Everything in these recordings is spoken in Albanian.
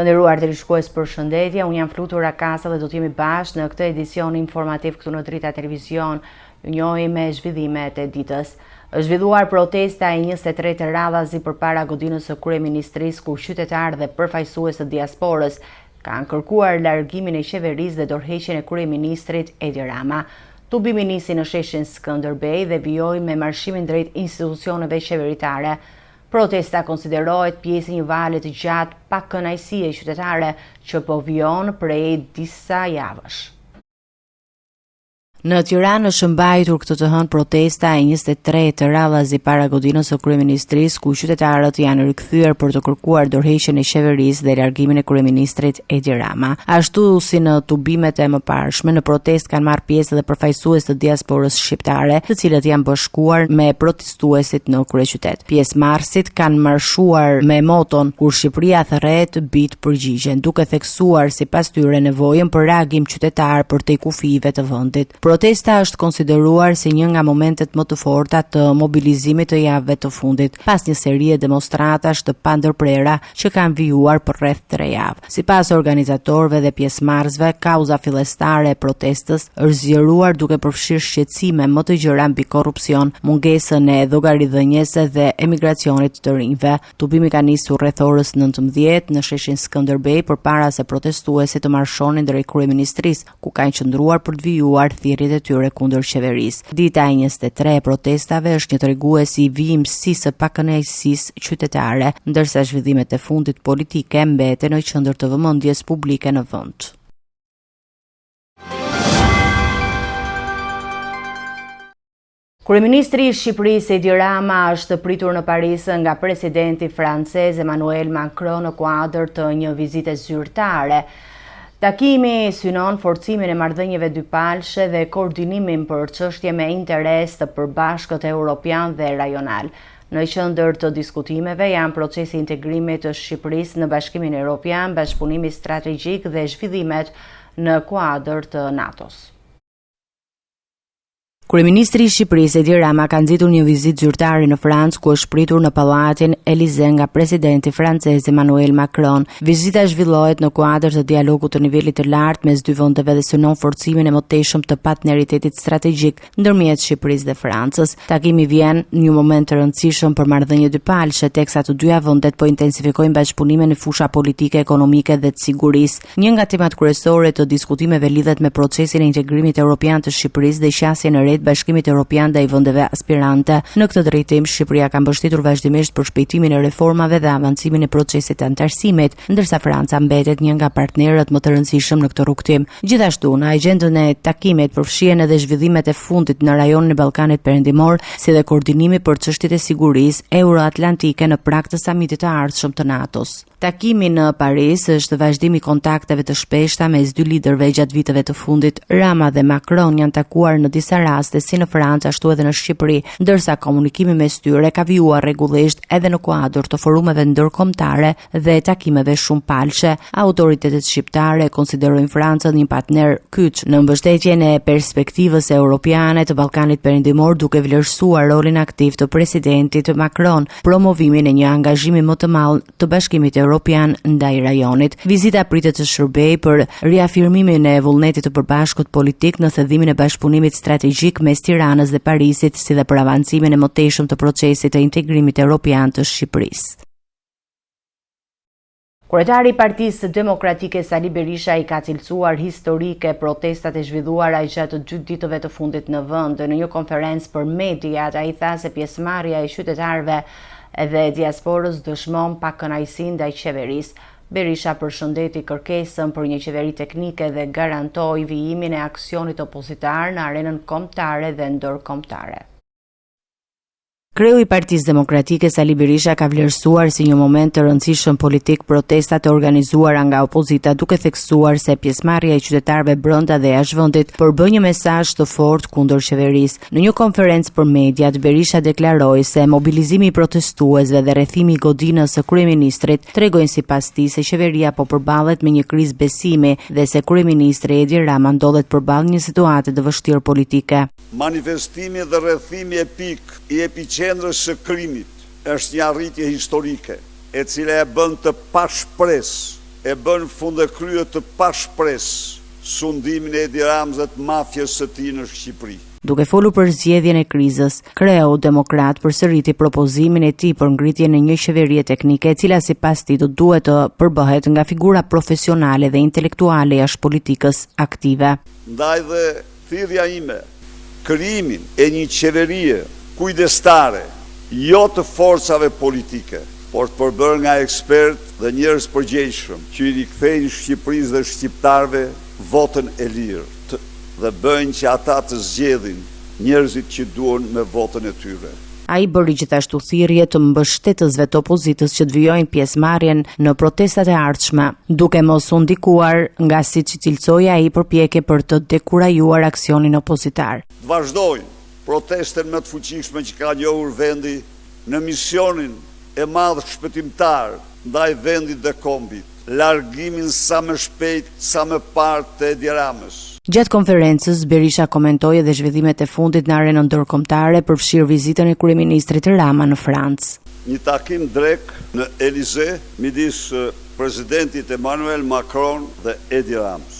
Të nderuar televizionistë, përshëndetje. Unë jam Flutur Akasa dhe do të jemi bashkë në këtë edicion informativ këtu në Drita Televizion. Ju njohim me zhvillimet e ditës. Është zhvilluar protesta e 23 radhazi përpara godinës së kryeministrisë, ku qytetarë dhe përfaqësues të diasporës kanë kërkuar largimin e qeverisë dhe dorëheqjen e kryeministrit Edi Rama. Tubimi nisi në sheshin Skënderbej dhe vijoi me marshimin drejt institucioneve qeveritare. Protesta konsiderohet pjesë e një vale të gjatë pakënaqësie qytetare që po vijon prej disa javësh. Në Tiranë është mbajtur këtë të hënë protesta e 23 të radhazi para godinës së kryeministrisë, ku qytetarët janë rikthyer për të kërkuar dorëheqjen e qeverisë dhe largimin e kryeministrit Edi Rama. Ashtu si në tubimet e mëparshme, në protestë kanë marrë pjesë edhe përfaqësues të diasporës shqiptare, të cilët janë bashkuar me protestuesit në kryeqytet. Pjesëmarrësit kanë marshuar me moton "Kur Shqipëria thërret, bit përgjigjen", duke theksuar sipas tyre nevojën për reagim qytetar përtej kufive të vendit. Protesta është konsideruar si një nga momentet më të forta të mobilizimit të javëve të fundit, pas një serie demonstratash të pandërprera që kanë vijuar për rreth 3 javë. Sipas organizatorëve dhe pjesëmarrësve, kauza fillestare e protestës është zgjeruar duke përfshirë shqetësime më të gjëra mbi korrupsion, mungesën e llogaridhënies dhe emigracionit të rinjve. Tubimi ka nisur rreth orës 19 në sheshin Skënderbej përpara se protestuesit të marshonin drejt kryeministrisë, ku kanë qëndruar për të vijuar thirrjet e tyre kundër qeverisë. Dita e 23 e protestave është një tregues i vijimësisë së pakënaqësisë qytetare, ndërsa zhvillimet e fundit politike mbeten në qendër të vëmendjes publike në vend. Kryeministri i Shqipërisë Edi Rama është pritur në Paris nga presidenti francez Emmanuel Macron në kuadër të një vizite zyrtare. Takimi synon forcimin e marrëdhënieve dypalshe dhe koordinimin për çështje me interes të përbashkët europian dhe rajonal. Në qendër të diskutimeve janë procesi i integrimit të Shqipërisë në Bashkimin Evropian, bashkëpunimi strategjik dhe zhvillimet në kuadër të NATO-s. Kryeministri i Shqipërisë Edi Rama ka nxitur një vizitë zyrtare në Francë, ku është pritur në pallatin Élysée nga presidenti francez Emmanuel Macron. Vizita zhvillohet në kuadër të dialogut të nivelit të lartë mes dy vendeve dhe synon forcimin e mëtejshëm të partneritetit strategjik ndërmjet Shqipërisë dhe Francës. Takimi vjen në një moment të rëndësishëm për marrëdhënie dypalshe, teksa të dyja vendet po intensifikojnë bashkëpunimin në fusha politike, ekonomike dhe të sigurisë. Një nga temat kryesore të diskutimeve lidhet me procesin e integrimit evropian të Shqipërisë dhe qasjen e re Bashkimit Evropian ndaj vendeve aspirante. Në këtë drejtim, Shqipëria ka mbështetur vazhdimisht për shpejtimin e reformave dhe avancimin e procesit të antarësimit, ndërsa Franca mbetet një nga partnerët më të rëndësishëm në këtë rrugtim. Gjithashtu, në agjendën e takimit përfshihen edhe zhvillimet e fundit në rajonin e Ballkanit Perëndimor, si dhe koordinimi për çështjet e sigurisë euroatlantike në prag të samitit të ardhshëm të NATO-s. Takimi në Paris është vazhdimi i kontakteve të shpeshta mes dy liderëve gjatë viteve të fundit. Rama dhe Macron janë takuar në disa raste si në Francë ashtu edhe në Shqipëri, ndërsa komunikimi mes tyre ka vijuar rregullisht edhe në kuadër të forumeve ndërkombëtare dhe takimeve shumëpalshe. Autoritetet shqiptare konsiderojnë Francën një partner kyç në mbështetjen e perspektivës europiane të Ballkanit Perëndimor, duke vlerësuar rolin aktiv të presidentit Macron, promovimin e një angazhimi më të madh të Bashkimit Evropian ndaj rajonit. Vizita pritet të shërbejë për riafirmimin e vullnetit të përbashkët politik në thedhimin e bashkëpunimit strategjik mes Tiranës dhe Parisit, si dhe për avancimin e mëtejshëm të procesit të integrimit evropian të Shqipërisë. Kryetari i Partisë Demokratike Sali Berisha i ka cilësuar historike protestat e zhvilluara gjatë 2 ditëve të fundit në vend. Në një konferencë për mediat, ai tha se pjesëmarrja e qytetarëve dhe diasporës dëshmon pakënaqësinë ndaj qeverisë. Berisha përshëndeti kërkesën për një qeveri teknike dhe garantoi vijimin e aksionit opozitar në arenën kombëtare dhe ndërkombëtare. Kreu i Partisë Demokratike Sali Berisha ka vlerësuar si një moment të rëndësishëm politik protestat e organizuara nga opozita, duke theksuar se pjesëmarrja e qytetarëve brenda dhe jashtë vendit përbën një mesazh të fortë kundër qeverisë. Në një konferencë për mediat, Berisha deklaroi se mobilizimi i protestuesve dhe rrethimi i godinës së kryeministrit tregojnë sipas tij se qeveria po përballet me një krizë besimi dhe se kryeministri Edi Rama ndodhet përballë një situate të vështirë politike. Manifestimi dhe rrethimi epik i epiqendrës së krimit është një arritje historike, e cila e bën të pashpresë e bën fundekrye të pashpresë sundimin e Edi Ramës dhe të mafjes së tij në Shqipëri. Duke folur për zgjedhjen e krizës, kreu demokrat përsëriti propozimin e tij për ngritjen e një qeverie teknike, e cila sipas tij do duhet të përbëhet nga figura profesionale dhe intelektuale jashtë politikës aktive. Ndaj dhe thirrja ime, krijimin e një qeverie kujdestare, jo të forcave politike, por të përbërë nga ekspert dhe njerëz përgjegjshëm, që i rikthejnë Shqipërisë dhe shqiptarëve votën e lirë dhe bëjnë që ata të zgjedhin njerëzit që duan me votën e tyre. Ai bëri gjithashtu thirrje të mbështetësve të opozitës që të vijojnë pjesëmarrjen në protestat e ardhshme, duke mos u ndikuar nga siç i cilësoi ai përpjekje për të dekurajuar aksionin opozitar. Të vazhdojnë protestën më të fuqishme që ka njohur vendi në misionin e madh shpëtimtar ndaj vendit dhe kombit, largimin sa më shpejt, sa më parë të Edi Ramës. Gjatë konferencës, Berisha komentoi edhe zhvillimet e fundit në arenën ndërkombëtare, përfshirë vizitën e kryeministrit Rama në Francë. Një takim drek në Elize midis presidentit Emmanuel Macron dhe Edi Ramës.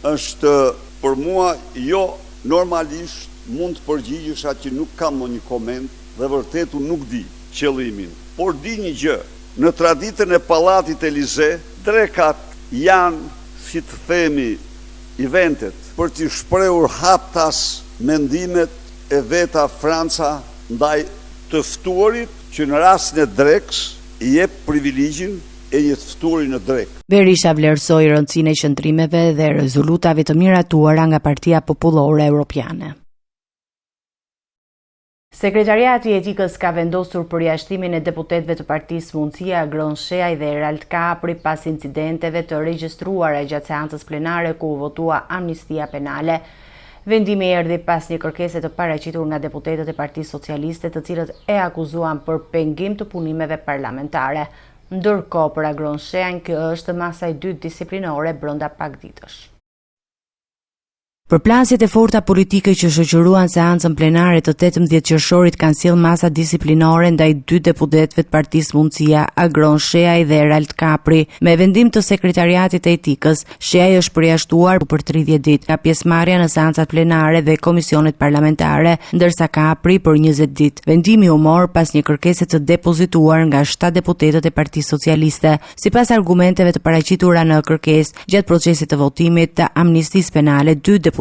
Është për mua jo normalisht mund të përgjigjesha që nuk kam një koment dhe vërtetu nuk di qëllimin. Por di një gjë, në traditën e pallatit Elize, drekat janë, si të themi, eventet për të shprehur haptas mendimet e veta Franca ndaj të ftuarit që në rastin e drekës i jep privilegjin e një të ftuari në drek. Berisha vlerësoi rëndësinë e qëndrimeve dhe rezultatave të miratuara nga Partia Popullore Europiane. Sekretariati i Etikës ka vendosur përjashtimin e deputetëve të Partisë Mundësia, Agron Sheaj dhe Erald Kapri pas incidenteve të regjistruara gjatë seancës plenare ku u votua amnistia penale. Vendimi erdhi pas një kërkese të paraqitur nga deputetët e Partisë Socialiste, të cilët e akuzuan për pengim të punimeve parlamentare. Ndërkohë për Agron Sheaj, kjo është masa e dytë disiplinore brenda pak ditësh. Përplasjet e forta politike që shoqëruan seancën plenare të 18 qershorit kanë sjell masa disiplinore ndaj dy deputetëve të Partisë Mundësia, Agron Sheaj dhe Erald Kapri. Me vendim të Sekretariatit të Etikës, Sheaj është përjashtuar për 30 ditë nga pjesëmarrja në seancat plenare dhe komisionet parlamentare, ndërsa Kapri për 20 ditë. Vendimi u mor pas një kërkese të depozituar nga 7 deputetët e Partisë Socialiste. Sipas argumenteve të paraqitura në kërkesë, gjatë procesit të votimit të amnistisë penale, dy deputetët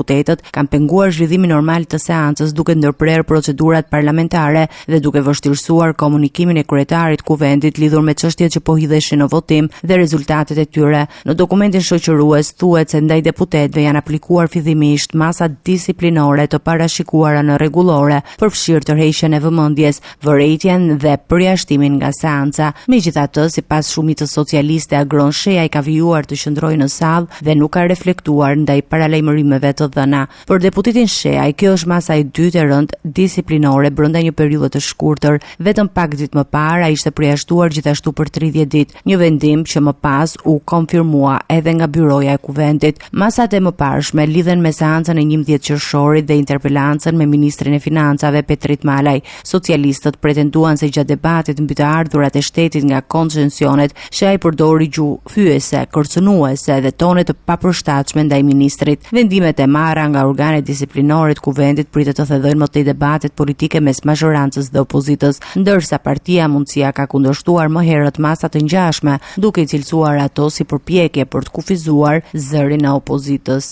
kanë penguar zhvillimin normal të seancës duke ndërprerë procedurat parlamentare dhe duke vështirësuar komunikimin e kryetarit kuvendit lidhur me çështjet që po hidheshin në votim dhe rezultatet e tyre. Në dokumentin shoqërues thuhet se ndaj deputetëve janë aplikuar fillimisht masa disiplinore të parashikuara në rregullore, përfshirë tërheqjen e vëmendjes, vërejtjen dhe përjashtimin nga seanca. Megjithatë, sipas shumicës socialiste, Agron Sheaj ka vijuar të qëndrojë në sallë dhe nuk ka reflektuar ndaj paralajmërimeve të dhëna. Për deputetin Sheaj, kjo është masa e dytë e rëndë disiplinore brenda një periudhe të shkurtër. Vetëm pak ditë më parë ai ishte përjashtuar gjithashtu për 30 ditë, një vendim që më pas u konfirmua edhe nga byroja e kuvendit. Masat e mëparshme lidhen me seancën e 11 qershorit dhe interpelancën me ministrin e financave Petrit Malaj. Socialistët pretenduan se gjatë debatit mbi të ardhurat e shtetit nga koncesionet, Sheaj përdori gjuhë fyese, kërcënuese dhe tone të papërshtatshme ndaj ministrit. Vendimet e marra nga organet disiplinore të kuvendit pritet të thellojnë më tej debatet politike mes mazhorancës dhe opozitës, ndërsa Partia Mundësia ka kundërshtuar më herët masa të ngjashme, duke i cilësuar ato si përpjekje për të kufizuar zërin e opozitës.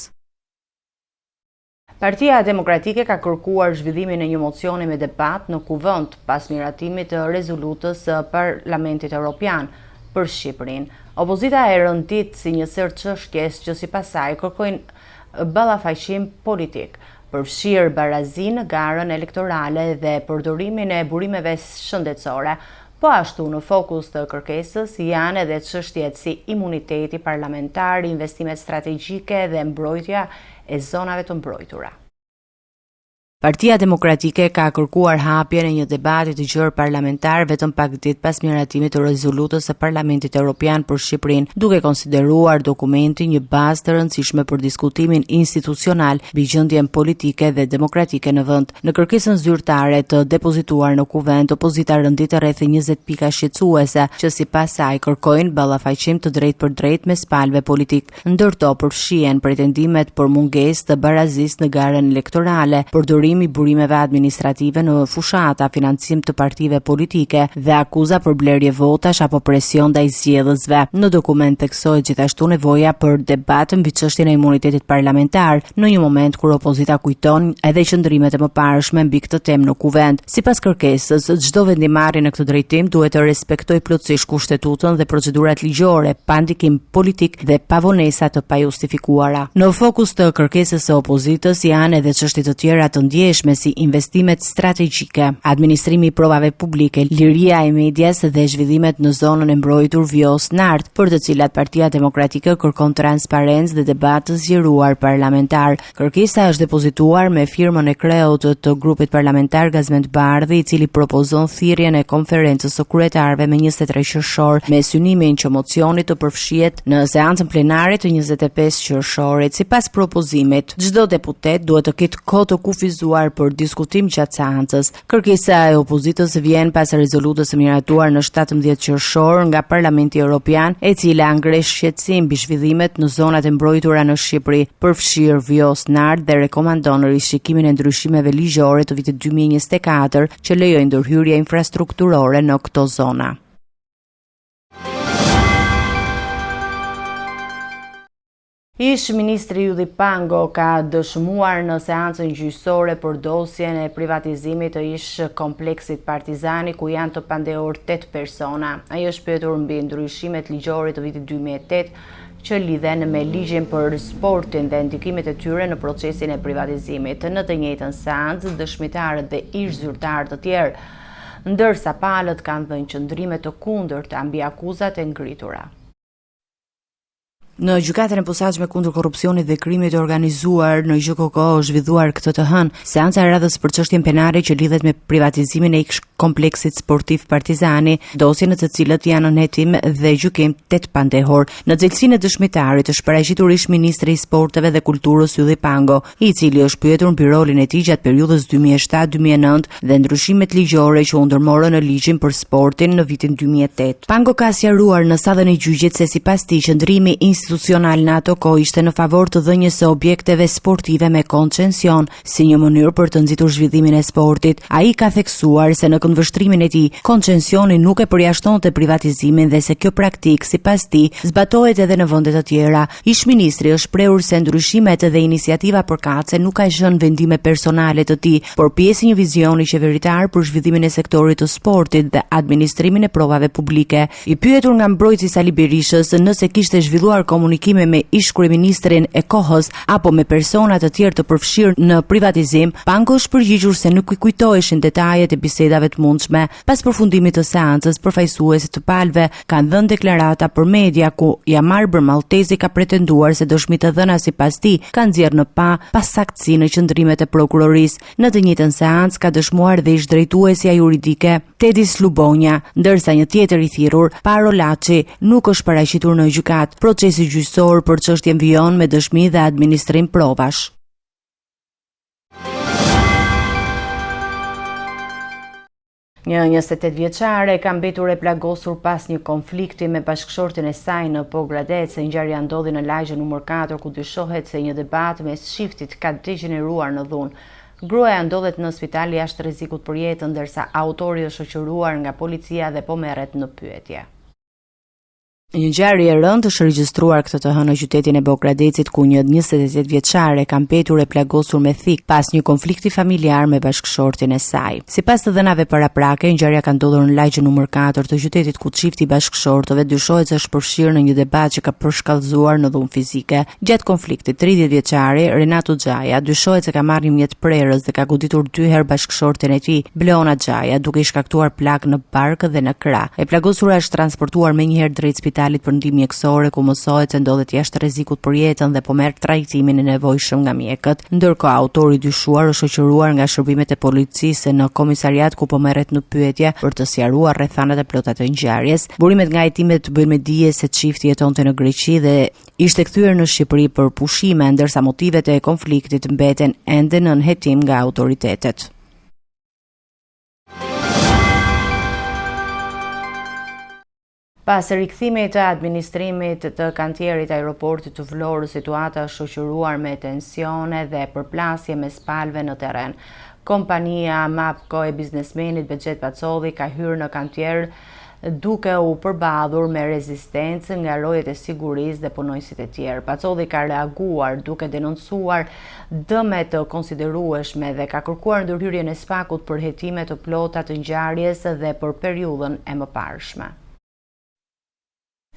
Partia Demokratike ka kërkuar zhvillimin e një mocioni me debat në kuvend pas miratimit të rezolutës së Parlamentit Evropian për Shqipërinë. Opozita e rëndit si një sër çështjes që sipas saj kërkojnë ballafaqim politik, përfshirë barazi në garën elektorale dhe përdorimin e burimeve shëndetësore. Po ashtu në fokus të kërkesës janë edhe çështjet si imuniteti parlamentar, investimet strategjike dhe mbrojtja e zonave të mbrojtura. Partia Demokratike ka kërkuar hapjen e një debati të gjerë parlamentar vetëm pak ditë pas miratimit të rezolutës së Parlamentit Evropian për Shqipërinë, duke konsideruar dokumenti një bazë të rëndësishme për diskutimin institucional mbi gjendjen politike dhe demokratike në vend. Në kërkesën zyrtare të depozituar në kuvent, opozita rëndit rreth 20 pika shqetësuese që sipas saj kërkojnë ballafaqim të drejtë për drejtë mes palëve politik. Ndërto përfshihen pretendimet për mungesë të barazisë në garën elektorale, i burimeve administrative në fushata, financim të partive politike dhe akuza për blerje votash apo presion ndaj zgjedhësve. Në dokument theksohet gjithashtu nevoja për debat mbi çështjen e imunitetit parlamentar, në një moment kur opozita kujton edhe qëndrimet e mëparshme mbi këtë temë në kuvent. Sipas kërkesës, çdo vendimarrje në këtë drejtim duhet të respektojë plotësisht kushtetutën dhe procedurat ligjore, pa ndikim politik dhe pa vonesa të pajustifikuara. Në fokus të kërkesës së opozitës janë edhe çështje të tjera të ndjeshme si investimet strategjike, administrimi i provave publike, liria e medias dhe zhvillimet në zonën e mbrojtur Vjos-Nart, për të cilat Partia Demokratike kërkon transparencë dhe debat të zgjeruar parlamentar. Kërkesa është depozituar me firmën e kreut të grupit parlamentar Gazmend Bardhi, i cili propozon thirrjen e konferencës së kryetarëve me 23 qershor, me synimin që mocioni të përfshihet në seancën plenare të 25 qershorit. Sipas propozimit, çdo deputet duhet të ketë kohë të kufizuar për diskutim gjatë seancës. Kërkesa e opozitës vjen pas rezolutës së miratuar në 17 qershor nga Parlamenti Evropian, e cila ngresh shqetësim mbi zhvillimet në zonat e mbrojtura në Shqipëri, përfshirë Vjos-Nart, dhe rekomandon rishikimin e ndryshimeve ligjore të vitit 2024 që lejojnë ndërhyrje infrastrukturore në këto zona. Ish ministri Ylli Pango ka dëshmuar në seancën gjyqësore për dosjen e privatizimit të ish kompleksit Partizani, ku janë të pandehur 8 persona. Ai është pyetur mbi ndryshimet ligjore të vitit 2008 që lidhen me ligjin për sportin dhe ndikimet e tyre në procesin e privatizimit. Në të njëjtën seancë, dëshmitarët dhe ish zyrtarë të tjerë, ndërsa palët kanë dhënë qëndrime të kundërta mbi akuzat e ngritura. Në gjykatën e posaçme kundër korrupsionit dhe krimit të organizuar në GJKK është zhvilluar këtë të hënë seanca e radhës për çështjen penale që lidhet me privatizimin e ish kompleksit sportiv Partizani, dosje në të cilët janë në hetim dhe gjykim 8 pandehor. Në cilësinë e dëshmitarit është paraqitur ish ministri i sporteve dhe kulturës Ylli Pango, i cili është pyetur mbi rolin e tij gjatë periudhës 2007-2009 dhe ndryshimet ligjore që u ndërmorën në ligjin për sportin në vitin 2008. Pango ka sqaruar në sallën e gjyqit se sipas tij qëndrimi institucional në ato kohë ishte në favor të dhënies së objekteve sportive me koncesion si një mënyrë për të nxitur zhvillimin e sportit. Ai ka theksuar se në këndvështrimin e tij koncensioni nuk e përjashtonte privatizimin dhe se kjo praktikë sipas tij zbatohet edhe në vende të tjera. Ish ministri është shprehur se ndryshimet dhe iniciativa përkatëse nuk ka qenë vendime personale të tij, por pjesë një vizioni qeveritar për zhvillimin e sektorit të sportit dhe administrimin e provave publike. I pyetur nga mbrojtësi Sali Berishës nëse kishte zhvilluar komunikime me ish kryeministrin e kohës apo me persona të tjerë të përfshirë në privatizim, Pango është përgjigjur se nuk i kujtoheshin detajet e bisedave të mundshme. Pas përfundimit të seancës, përfaqësuesit të palëve kanë dhënë deklarata për media ku Jamar Maltezi ka pretenduar se dëshmitë të dhëna sipas tij kanë nxjerrë në pasaktësi në qëndrimet e prokurorisë. Në të njëjtën seancë ka dëshmuar dhe ish drejtuesja juridike Tedis Lubonja, ndërsa një tjetër i thirrur, Paro Laçi, nuk është paraqitur në gjykat. Procesi gjyqësor për çështjen vijon me dëshmi dhe administrim provash. Një 28 vjeçare ka mbetur e plagosur pas një konflikti me bashkëshortin e saj në Pogradec. Ngjarja ndodhi në lagjen numër 4, ku dyshohet se një debat mes shiftit ka degeneruar në dhunë. Gruaja ndodhet në spital jashtë rrezikut për jetën, ndërsa autori është shoqëruar nga policia dhe po merret në pyetje. Një ngjarje e rëndë është regjistruar këtë të hënë në qytetin e Pogradecit, ku një 28 vjeçare ka mbetur e plagosur me thik pas një konflikti familjar me bashkëshortin e saj. Sipas të dhënave paraprake, ngjarja ka ndodhur në lagjen numër 4 të qytetit, ku çifti bashkëshortëve dyshohet se është përfshirë në një debat që ka përshkallëzuar në dhunë fizike. Gjatë konfliktit, 30 vjeçari Renato Xhaja dyshohet se ka marrë një mjet prerës dhe ka goditur 2 herë bashkëshorten e tij, Bleona Xhaja, duke i shkaktuar plagë në barkë dhe në krah. E plagosura është transportuar menjëherë drejt spitalit për ndihmë mjekësore ku mësohet se ndodhet jashtë rrezikut për jetën dhe po merr trajtimin e nevojshëm nga mjekët. Ndërkohë autori i dyshuar është shoqëruar nga shërbimet e policisë në komisariat ku po merret në pyetje për të sqaruar rrethanat e plota të ngjarjes. Burimet nga hetimet bëjnë me dije se çifti jetonte në Greqi dhe ishte kthyer në Shqipëri për pushime, ndërsa motivet e konfliktit mbeten ende nën hetim nga autoritetet. Pas rikthimit të administrimit të kantierit aeroportit të Vlorës, situata është shoqëruar me tensione dhe përplasje mes palëve në terren. Kompania Mapco e biznesmenit Bexhet Pacolli ka hyrë në kantier duke u përballur me rezistencë nga rojet e sigurisë dhe punonjësit e tjerë. Pacolli ka reaguar duke denoncuar dëme të konsiderueshme dhe ka kërkuar ndërhyrjen e SPAK-ut për hetime të plota të ngjarjes dhe për periudhën e mëparshme.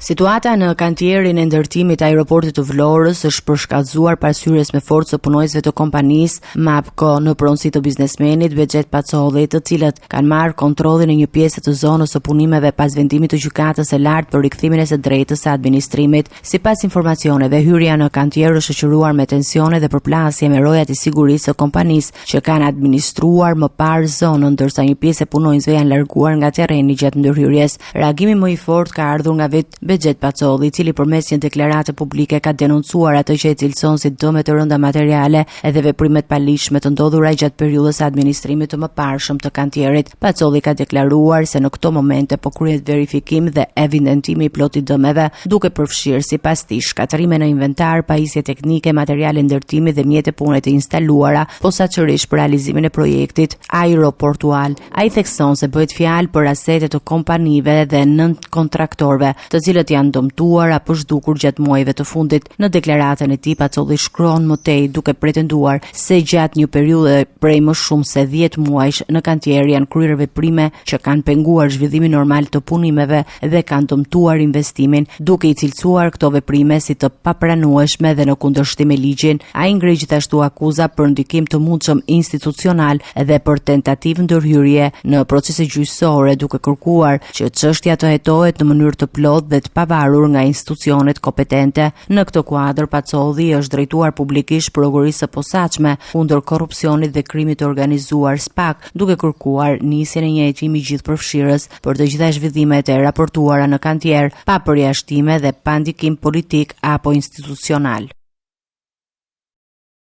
Situata në kantierin e ndërtimit të aeroportit të Vlorës është përshkallëzuar pas hyrjes me forcë të punonjësve të kompanisë Mapco në pronësi të biznesmenit Bexhet Pacolli, të cilët kanë marrë kontrollin e një pjese të zonës së punimeve pas vendimit të gjykatës së lartë për rikthimin e së drejtës së administrimit. Sipas informacioneve, hyrja në kantier është shoqëruar me tensione dhe përplasje me rojat e sigurisë së kompanisë që kanë administruar më parë zonën, ndërsa një pjesë e punonjësve janë larguar nga terreni gjatë ndërhyrjes. Reagimi më i fortë ka ardhur nga vetë Bexhet Pacolli, i cili përmes një deklarate publike ka denoncuar atë që e cilëson si dëme të rënda materiale edhe veprimet paligjshme të ndodhura gjatë periudhës së administrimit të mëparshëm të kantierit. Pacolli ka deklaruar se në këto momente po kryhet verifikim dhe evidentimi i plotë i dëmeve, duke përfshirë sipas tij shkatërime në inventar, pajisje teknike, materiale ndërtimi dhe mjete pune të instaluara, posaçërisht për realizimin e projektit aeroportual. Ai thekson se bëhet fjalë për asete të kompanive dhe nënt kontraktorëve, të cilët janë dëmtuar apo zhdukur gjatë muajve të fundit. Në deklaratën e tij, Pacolli shkruan më tej duke pretenduar se gjatë një periudhe prej më shumë se 10 muajsh në kantier janë kryer veprime që kanë penguar zhvillimin normal të punimeve dhe kanë dëmtuar investimin, duke i cilësuar këto veprime si të papranueshme dhe në kundërshtim me ligjin. Ai ngre gjithashtu akuza për ndikim të mundshëm institucional dhe për tentativë ndërhyrje në procese gjyqësore, duke kërkuar që çështja të hetohet në mënyrë të plotë dhe të pavarur nga institucionet kompetente. Në këtë kuadër, Pacolli është drejtuar publikisht prokurisë së posaçme kundër korrupsionit dhe krimit të organizuar SPAK, duke kërkuar nisjen e një hetimi gjithëpërfshirës për të gjitha zhvillimet e raportuara në kantier, pa përjashtime dhe pa ndikim politik apo institucional.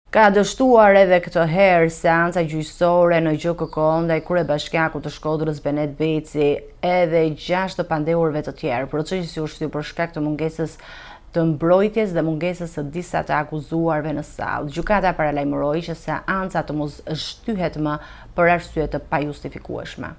Ka dështuar edhe këtë herë seanca gjyqësore në GKK ndaj kryebashkiakut të Shkodrës Benet Beci edhe 6 të pandehurve të tjerë. Procesi u shtyp për shkak të mungesës të mbrojtjes dhe mungesës së disa të akuzuarve në sallë. Gjykata paralajmëroi që seanca të mos shtyhet më për arsye të pajustifikueshme.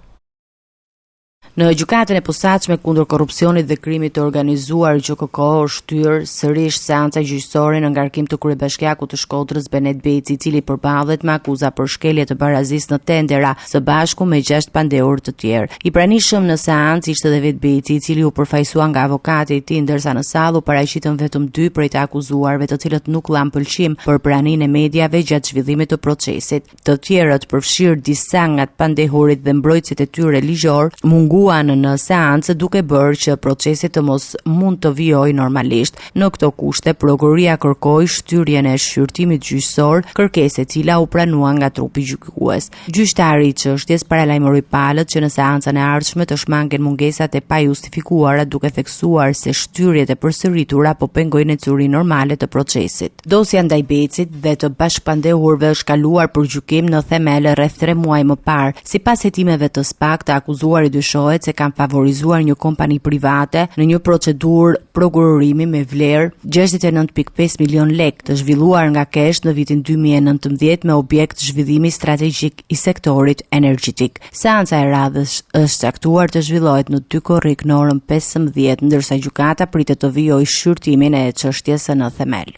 Në gjykatën e posaçme kundër korrupsionit dhe krimit të organizuar, GKK është shtyr sërish seanca gjyqësore në ngarkim të kryebashkiakut të Shkodrës Benet Beci, i cili përballet me akuza për shkelje të barazisë në tendera së bashku me 6 pandehur të tjerë. I pranishëm në seancë ishte edhe vetë Beci, i cili u përfaqësua nga avokati i tij, ndërsa në sallë u paraqitën vetëm 2 prej të akuzuarve, të cilët nuk dhan pëlqim për praninë e mediave gjatë zhvillimit të procesit. Të tjerët, përfshirë disa nga pandehurit dhe mbrojtësit e tyre ligjor, munguan në seancë duke bërë që procesi të mos mund të vijojë normalisht. Në këto kushte, prokuroria kërkoi shtyrjen e shqyrtimit gjyqësor, kërkesë e cila u pranua nga trupi gjykues. Gjyqtari i çështjes paralajmëroi palët që në seancën e ardhshme të shmangen mungesat e pajustifikuara, duke theksuar se shtyrjet e përsëritura po pengojnë ecurinë normale të procesit. Dosja ndaj Becit dhe të bashkëpandehurve është kaluar për gjykim në themel rreth 3 muaj më parë. Sipas hetimeve të SPAK, të akuzuarit dyshohet se kanë favorizuar një kompani private në një procedurë prokurorimi me vlerë 69.5 milion lekë të zhvilluar nga kesh në vitin 2019 me objekt zhvillimi strategjik i sektorit energjetik. Seanca e radhës është caktuar të zhvillohet në 2 korrik në orën 15, ndërsa gjykata pritet të vijojë shqyrtimin e çështjes së në themel.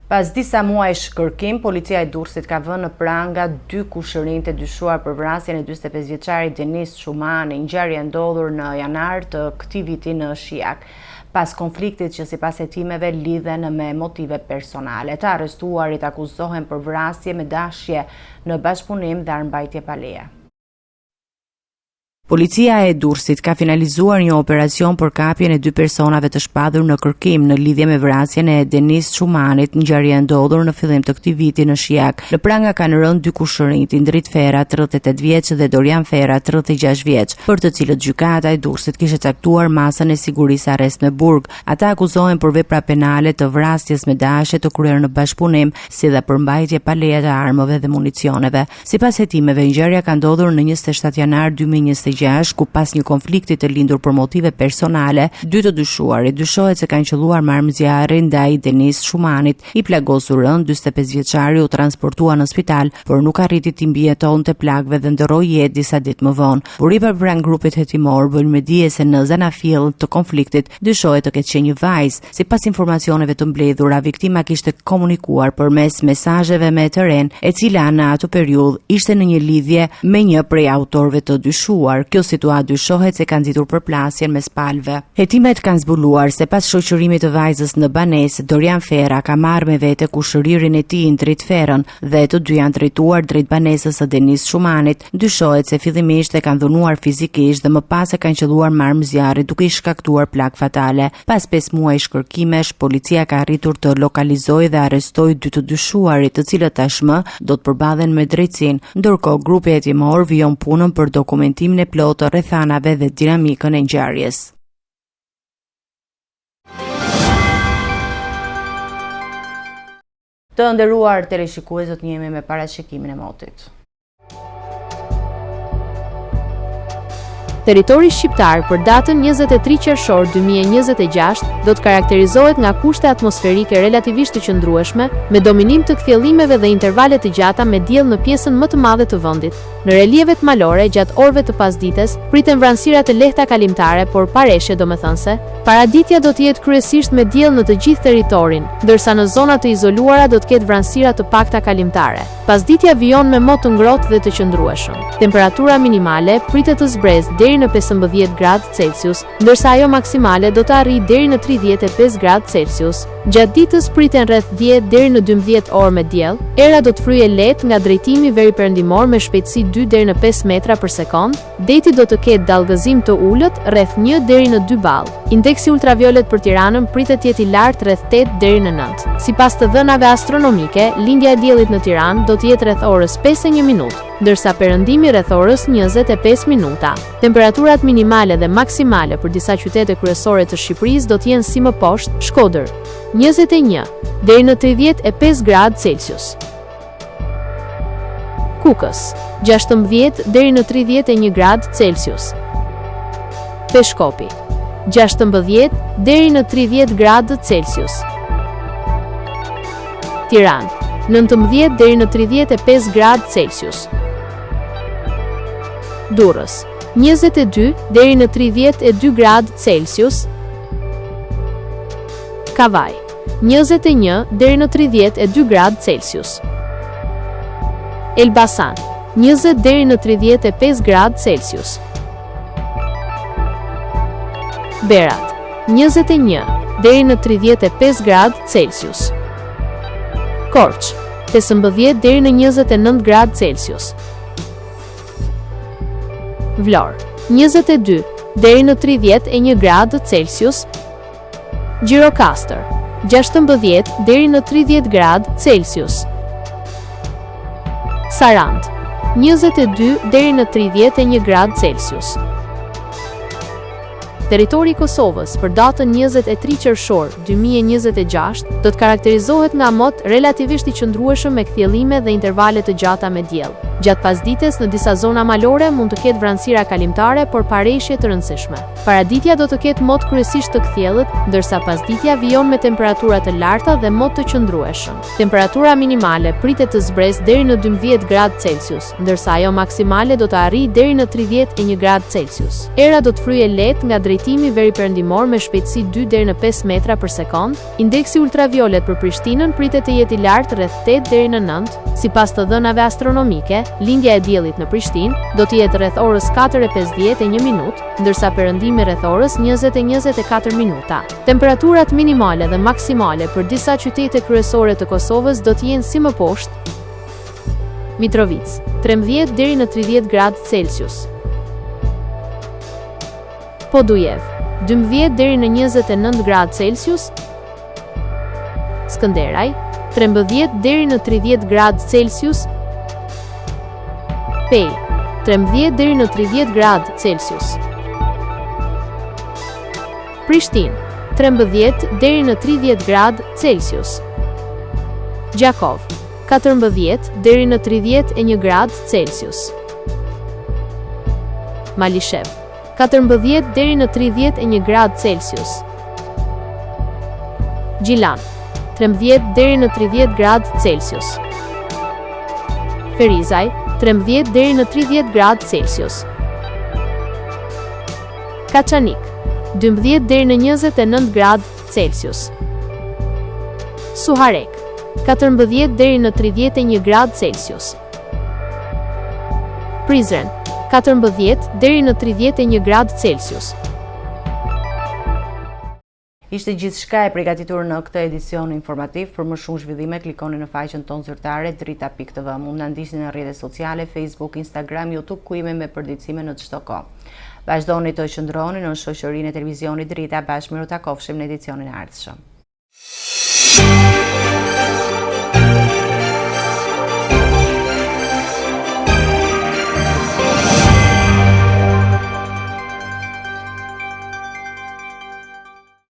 Pas disa muajsh kërkim, policia e Durrësit ka vënë në pranga 2 kushërinj të dyshuar për vrasjen e 45 vjeçarit Denis Shumani, ngjarje ndodhur në janar të këtij viti në Shijak, pas konfliktit që sipas hetimeve lidhen me motive personale. Të arrestuarit akuzohen për vrasje me dashje në bashkëpunim dhe armbajtje pa leje. Policia e Durrësit ka finalizuar një operacion për kapjen e 2 personave të shpadhur në kërkim në lidhje me vrasjen e Denis Shumanit, ngjarje e ndodhur në fillim të këtij viti në Shijak. Në pranga kanë rënë 2 kushërinj, Indrit Fera, 38 vjeç dhe Dorian Fera, 36 vjeç, për të cilët gjykata e Durrësit kishte caktuar masën e sigurisë arrest në burg. Ata akuzohen për vepra penale të vrasjes me dashje të kryer në bashkëpunim, si dhe përmbajtje pa leje të armëve dhe municioneve. Sipas hetimeve, ngjarja ka ndodhur në 27 janar 2026, ku pas një konflikti të lindur për motive personale, 2 të dyshuarit dyshohet se kanë qelluar marrëzjarre ndaj Denis Shumanit. I plagosur rënd, 45 vjeçari u transportua në spital, por nuk arriti të mbijetonte plagëve dhe ndërroi jetë disa ditë më vonë. Burime pranë grupit hetimor bën me dije se në zanafill të konfliktit dyshohet të ketë qenë një vajzë. Sipas informacioneve të mbledhura, viktima kishte komunikuar përmes mesazheve me teren, e cila në atë periudhë ishte në një lidhje me një prej autorëve të dyshuar. Kjo situatë dyshohet se ka nxitur përplasjen mes palëve. Hetimet kanë zbuluar se pas shoqërimit të vajzës në banesë, Dorian Fera ka marrë me vete kushëririn e tij Indrit Ferën dhe të dy janë drejtuar drejt banesës së Denis Shumanit. Dyshohet se fillimisht e kanë dhunuar fizikisht dhe më pas e kanë qelluar marrëzjarre duke i shkaktuar plagë fatale. Pas 5 muajsh kërkimesh, policia ka arritur të lokalizojë dhe arrestojë 2 të dyshuarit, të cilët tashmë do të përballen me drejtsinë, ndërkohë grupi hetimor vijon punën për dokumentimin e plotë të rrethanave dhe dinamikën e ngjarjes. Të nderuar teleshikues, do të jemi me parashikimin e motit. Territori shqiptar për datën 23 qershor 2026 do të karakterizohet nga kushte atmosferike relativisht të qëndrueshme, me dominim të kthjellimeve dhe intervale të gjata me diell në pjesën më të madhe të vendit. Në relievet malore, gjatë orëve të pasdites, priten vranësira të lehta kalimtare, por pa reshje, domethënse, paraditja do të jetë kryesisht me diell në të gjithë territorin, ndërsa në zona të izoluara do të ketë vranësira të pakta kalimtare. Pasditja vijon me mot të ngrohtë dhe të qëndrueshëm. Temperatura minimale pritet të zbresë deri në 15 gradë Celsius, ndërsa ajo maksimale do të arrijë deri në 35 gradë Celsius. Gjatë ditës priten rreth 10 deri në 12 orë me diell. Era do të fryejë lehtë nga drejtimi veriperëndimor me shpejtësi 2 deri në 5 metra për sekond. Deti do të ketë dallgëzim të ulët rreth 1 deri në 2 ball. Indeksi ultraviolet për Tiranën pritet të jetë i lartë rreth 8 deri në 9. Sipas të dhënave astronomike, lindja e diellit në Tiranë do të jetë rreth orës 5:01 minutë, ndërsa perëndimi rreth orës 25 minuta. Temperaturat minimale dhe maksimale për disa qytete kryesore të Shqipërisë do të jenë si më poshtë: Shkodër 21 deri në 35 gradë Celsius, Kukës 16 deri në 31 gradë Celsius, Peshkopi 16 deri në 30 gradë Celsius, Tiranë 19 deri në 35 gradë Celsius, Durrës 22 deri në 32 gradë Celsius, Kavaj 21 deri në 32 gradë Celsius, Elbasan 20 deri në 35 gradë Celsius, Berat 21 deri në 35 gradë Celsius, Korç 15 deri në 29 gradë Celsius, Vlorë 22 deri në 31 gradë Celsius, Gjirokastër 16 deri në 30 gradë Celsius, Sarandë 22 deri në 31 gradë Celsius. Territori i Kosovës për datën 23 qershor 2026 do të karakterizohet nga mot relativisht i qëndrueshëm me kthjellime dhe intervale të gjata me diell. Gjatë pasdites në disa zona malore mund të ketë vranësira kalimtare, por pa reshje të rëndësishme. Paraditja do të ketë mot kryesisht të kthjellët, ndërsa pasditja vijon me temperatura të larta dhe mot të qëndrueshëm. Temperatura minimale pritet të zbresë deri në 12 gradë Celsius, ndërsa ajo maksimale do të arrijë deri në 31 gradë Celsius. Era do të fryejë lehtë nga drejtimi veriperëndimor me shpejtësi 2 deri në 5 metra për sekond. Indeksi ultraviolet për Prishtinën pritet të jetë i lartë rreth 8 deri në 9. Sipas të dhënave astronomike, lindja e diellit në Prishtinë do të jetë rreth orës 4:51 minutë, ndërsa perëndimi rreth orës 20:24 minuta. Temperaturat minimale dhe maksimale për disa qytete kryesore të Kosovës do të jenë si më poshtë: Mitrovica 13 deri në 30 gradë Celsius, Podujev, 12 deri në 29 gradë Celsius. Skënderaj, 13 deri në 30 gradë Celsius. Pej, 13 deri në 30 gradë Celsius. Prishtinë, 13 deri në 30 gradë Celsius. Gjakov, 14 deri në 31 gradë Celsius. Malishev, 14 deri në 31 gradë Celsius. Gjilan, 13 deri në 30 gradë Celsius. Ferizaj, 13 deri në 30 gradë Celsius. Kaçanik, 12 deri në 29 gradë Celsius. Suharek, 14 deri në 31 gradë Celsius. Prizren, 14 deri në 31 gradë Celsius. Ishte gjithçka e përgatitur në këtë edicion informativ. Për më shumë zhvillime klikoni në faqen tonë zyrtare drita.tv. Mund na ndiqni në rrjetet sociale, Facebook, Instagram, YouTube, ku jemi me përditësime në çdo kohë. Vazhdoni të qëndroni në shoqërinë e televizionit Drita. Bashkë miru takofshim në edicionin e ardhshëm.